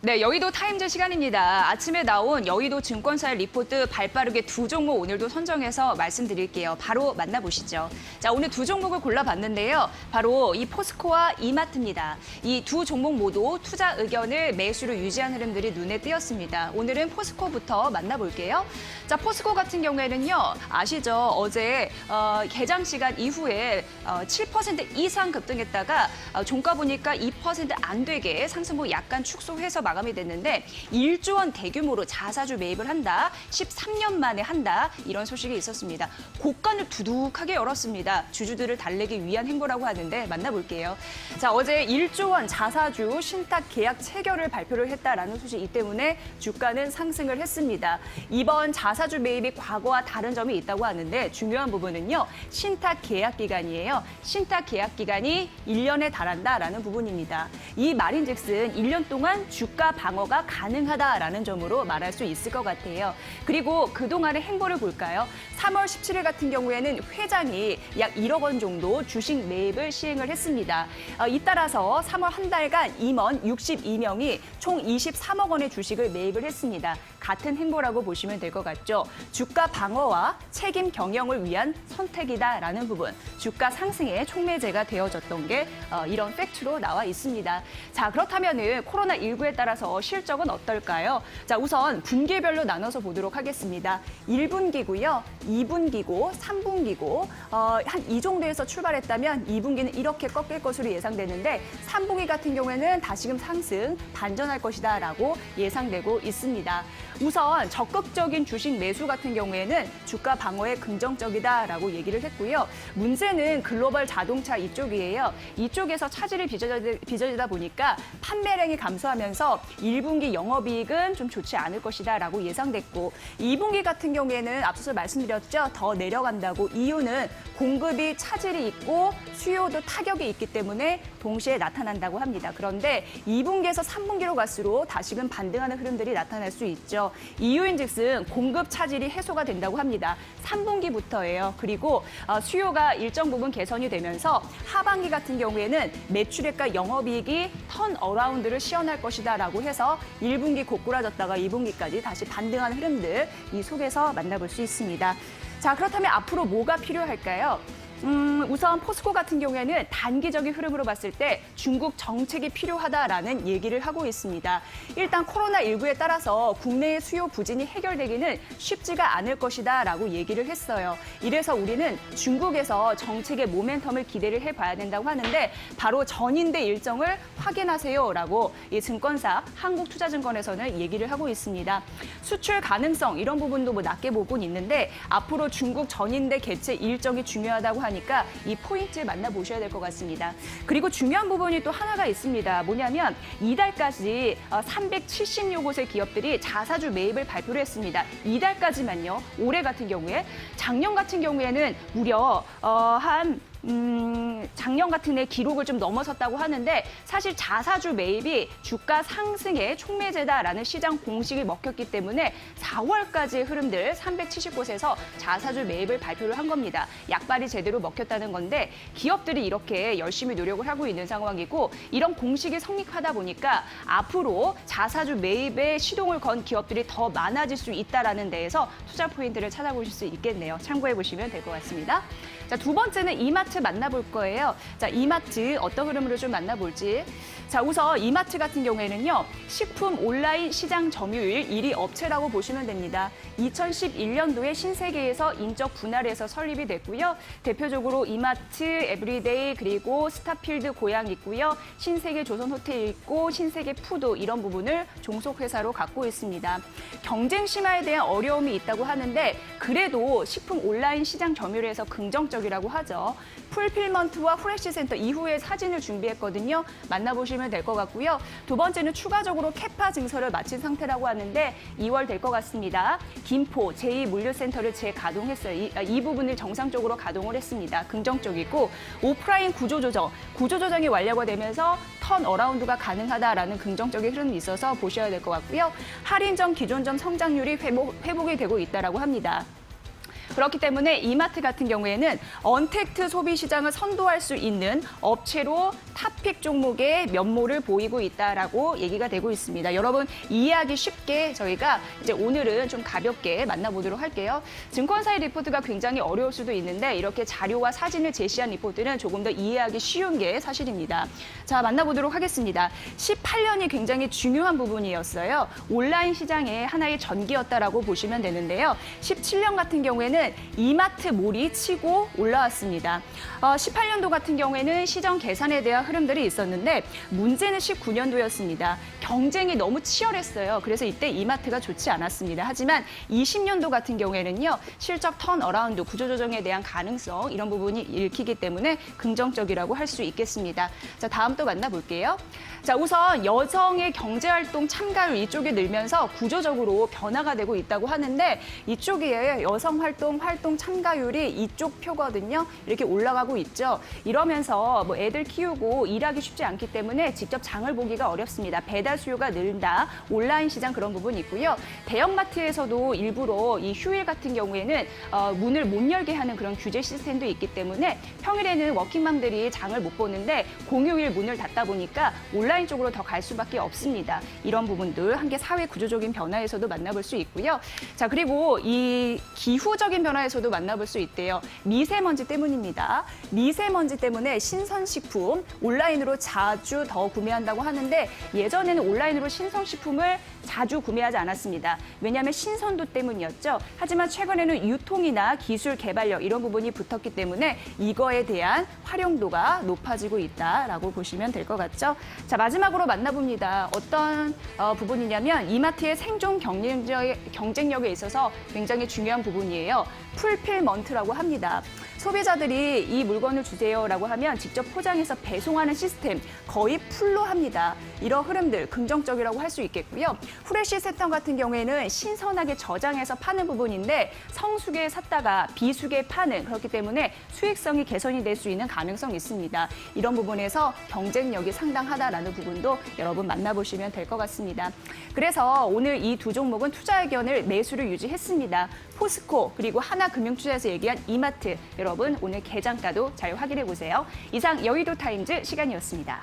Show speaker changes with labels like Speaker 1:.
Speaker 1: 네, 여의도 타임즈 시간입니다. 아침에 나온 여의도 증권사의 리포트 발빠르게 두 종목 오늘도 선정해서 말씀드릴게요. 바로 만나보시죠. 자, 오늘 두 종목을 골라봤는데요. 바로 이 포스코와 이마트입니다. 이 두 종목 모두 투자 의견을 매수로 유지한 흐름들이 눈에 띄었습니다. 오늘은 포스코부터 만나볼게요. 자, 포스코 같은 경우에는요. 아시죠? 어제 개장 시간 이후에 7% 이상 급등했다가 종가 보니까 2% 안 되게 상승폭 약간 축소해서 마감이 됐는데 1조 원 대규모로 자사주 매입을 한다. 13년 만에 한다. 이런 소식이 있었습니다. 고가를 두둑하게 열었습니다. 주주들을 달래기 위한 행보라고 하는데 만나볼게요. 자, 어제 1조 원 자사주 신탁 계약 체결을 발표를 했다라는 소식이기 때문에 주가는 상승을 했습니다. 이번 자사주 매입이 과거와 다른 점이 있다고 하는데 중요한 부분은요. 신탁 계약 기간이에요. 신탁 계약 기간이 1년에 달한다라는 부분입니다. 이 말인즉슨 1년 동안 주가 방어가 가능하다라는 점으로 말할 수 있을 것 같아요. 그리고 그동안의 행보를 볼까요? 3월 17일 같은 경우에는 회장이 약 1억 원 정도 주식 매입을 시행을 했습니다. 잇따라서 3월 한 달간 임원 62명이 총 23억 원의 주식을 매입을 했습니다. 같은 행보라고 보시면 될 것 같죠. 주가 방어와 책임 경영을 위한 선택이다라는 부분, 주가 상승에 촉매제가 되어졌던 게 이런 팩트로 나와 있습니다. 자, 그렇다면은 코로나19에 따라서 실적은 어떨까요? 자, 우선 분기별로 나눠서 보도록 하겠습니다. 1분기고요, 2분기고, 3분기고 한 이 정도에서 출발했다면 2분기는 이렇게 꺾일 것으로 예상되는데 3분기 같은 경우에는 다시금 상승, 반전할 것이다라고 예상되고 있습니다. 우선 적극적인 주식 매수 같은 경우에는 주가 방어에 긍정적이다라고 얘기를 했고요. 문제는 글로벌 자동차 이쪽이에요. 이쪽에서 차질이 빚어지다 보니까 판매량이 감소하면서 1분기 영업이익은 좀 좋지 않을 것이다라고 예상됐고 2분기 같은 경우에는 앞서서 말씀드렸죠. 더 내려간다고. 이유는 공급이 차질이 있고 수요도 타격이 있기 때문에 동시에 나타난다고 합니다. 그런데 2분기에서 3분기로 갈수록 다시금 반등하는 흐름들이 나타날 수 있죠. 이유인즉슨 공급 차질이 해소가 된다고 합니다. 3분기부터예요. 그리고 수요가 일정 부분 개선이 되면서 하반기 같은 경우에는 매출액과 영업이익이 턴어라운드를 시현할 것이다라고 해서 1분기 고꾸라졌다가 2분기까지 다시 반등하는 흐름들 이 속에서 만나볼 수 있습니다. 자, 그렇다면 앞으로 뭐가 필요할까요? 우선 포스코 같은 경우에는 단기적인 흐름으로 봤을 때 중국 정책이 필요하다라는 얘기를 하고 있습니다. 일단 코로나19에 따라서 국내의 수요 부진이 해결되기는 쉽지가 않을 것이다라고 얘기를 했어요. 이래서 우리는 중국에서 정책의 모멘텀을 기대를 해봐야 된다고 하는데 바로 전인대 일정을 확인하세요라고 이 증권사 한국투자증권에서는 얘기를 하고 있습니다. 수출 가능성 이런 부분도 뭐 낮게 보고는 있는데 앞으로 중국 전인대 개최 일정이 중요하다고 하니까 이 포인트 만나보셔야 될 것 같습니다. 그리고 중요한 부분이 또 하나가 있습니다. 뭐냐면 이달까지 370여 곳의 기업들이 자사주 매입을 발표를 했습니다. 이달까지만요. 올해 같은 경우에 작년 같은 경우에는 무려 작년 같은 해 기록을 좀 넘어섰다고 하는데 사실 자사주 매입이 주가 상승에 촉매제다라는 시장 공식이 먹혔기 때문에 4월까지의 흐름들 370곳에서 자사주 매입을 발표를 한 겁니다. 약발이 제대로 먹혔다는 건데 기업들이 이렇게 열심히 노력을 하고 있는 상황이고 이런 공식이 성립하다 보니까 앞으로 자사주 매입에 시동을 건 기업들이 더 많아질 수 있다는 데에서 투자 포인트를 찾아보실 수 있겠네요. 참고해 보시면 될 것 같습니다. 자, 두 번째는 이마트 만나볼 거예요. 자, 이마트 어떤 흐름으로 좀 만나볼지. 자, 우선 이마트 같은 경우에는요. 식품 온라인 시장 점유율 1위 업체라고 보시면 됩니다. 2011년도에 신세계에서 인적 분할을 해서 설립이 됐고요. 대표적으로 이마트, 에브리데이, 그리고 스타필드 고양 있고요. 신세계 조선호텔 있고 신세계 푸드 이런 부분을 종속회사로 갖고 있습니다. 경쟁 심화에 대한 어려움이 있다고 하는데 그래도 식품 온라인 시장 점유율에서 긍정적이라고 하죠. 풀필먼트와 후레쉬센터 이후에 사진을 준비했거든요. 만나보시면 될 것 같고요. 두 번째는 추가적으로 캐파 증설을 마친 상태라고 하는데 2월 될 것 같습니다. 김포 제2물류센터를 재가동했어요. 이 부분을 정상적으로 가동을 했습니다. 긍정적이고 오프라인 구조조정이 완료가 되면서 턴어라운드가 가능하다라는 긍정적인 흐름이 있어서 보셔야 될 것 같고요. 할인점, 기존점 성장률이 회복이 되고 있다고 합니다. 그렇기 때문에 이마트 같은 경우에는 언택트 소비 시장을 선도할 수 있는 업체로 탑픽 종목의 면모를 보이고 있다라고 얘기가 되고 있습니다. 여러분 이해하기 쉽게 저희가 이제 오늘은 좀 가볍게 만나보도록 할게요. 증권사의 리포트가 굉장히 어려울 수도 있는데 이렇게 자료와 사진을 제시한 리포트는 조금 더 이해하기 쉬운 게 사실입니다. 자, 만나보도록 하겠습니다. 18년이 굉장히 중요한 부분이었어요. 온라인 시장의 하나의 전기였다라고 보시면 되는데요. 17년 같은 경우에는 이마트몰이 치고 올라왔습니다. 18년도 같은 경우에는 시정 개선에 대한 흐름들이 있었는데 문제는 19년도였습니다. 경쟁이 너무 치열했어요. 그래서 이때 이마트가 좋지 않았습니다. 하지만 20년도 같은 경우에는요. 실적 턴어라운드, 구조조정에 대한 가능성 이런 부분이 읽히기 때문에 긍정적이라고 할 수 있겠습니다. 자, 다음 또 만나볼게요. 자, 우선 여성의 경제활동 참가율 이쪽이 늘면서 구조적으로 변화가 되고 있다고 하는데 이쪽에 여성활동 참가율이 이쪽 표거든요. 이렇게 올라가고 있죠. 이러면서 뭐 애들 키우고 일하기 쉽지 않기 때문에 직접 장을 보기가 어렵습니다. 배달 수요가 늘다, 온라인 시장 그런 부분이 있고요. 대형마트에서도 일부러 이 휴일 같은 경우에는 문을 못 열게 하는 그런 규제 시스템도 있기 때문에 평일에는 워킹맘들이 장을 못 보는데 공휴일 문을 닫다 보니까 온라인 쪽으로 더 갈 수밖에 없습니다. 이런 부분들 한개 사회 구조적인 변화에서도 만나볼 수 있고요. 자, 그리고 이 기후적인 변화에서도 만나볼 수 있대요. 미세먼지 때문입니다. 미세먼지 때문에 신선식품 온라인으로 자주 더 구매한다고 하는데 예전에는 온라인으로 신선식품을 자주 구매하지 않았습니다. 왜냐하면 신선도 때문이었죠. 하지만 최근에는 유통이나 기술 개발력 이런 부분이 붙었기 때문에 이거에 대한 활용도가 높아지고 있다라고 보시면 될 것 같죠. 자, 마지막으로 만나봅니다. 어떤 부분이냐면 이마트의 생존 경쟁력에 있어서 굉장히 중요한 부분이에요. 풀필먼트라고 합니다. 소비자들이 이 물건을 주세요라고 하면 직접 포장해서 배송하는 시스템 거의 풀로 합니다. 이런 흐름들 긍정적이라고 할 수 있겠고요. 후레쉬 세턴 같은 경우에는 신선하게 저장해서 파는 부분인데 성수기에 샀다가 비수기에 파는 그렇기 때문에 수익성이 개선이 될 수 있는 가능성이 있습니다. 이런 부분에서 경쟁력이 상당하다라는 부분도 여러분 만나보시면 될 것 같습니다. 그래서 오늘 이 두 종목은 투자 의견을 매수를 유지했습니다. 포스코 그리고 하나금융투자에서 얘기한 이마트 여러분 오늘 개장가도 잘 확인해 보세요. 이상 여의도 타임즈 시간이었습니다.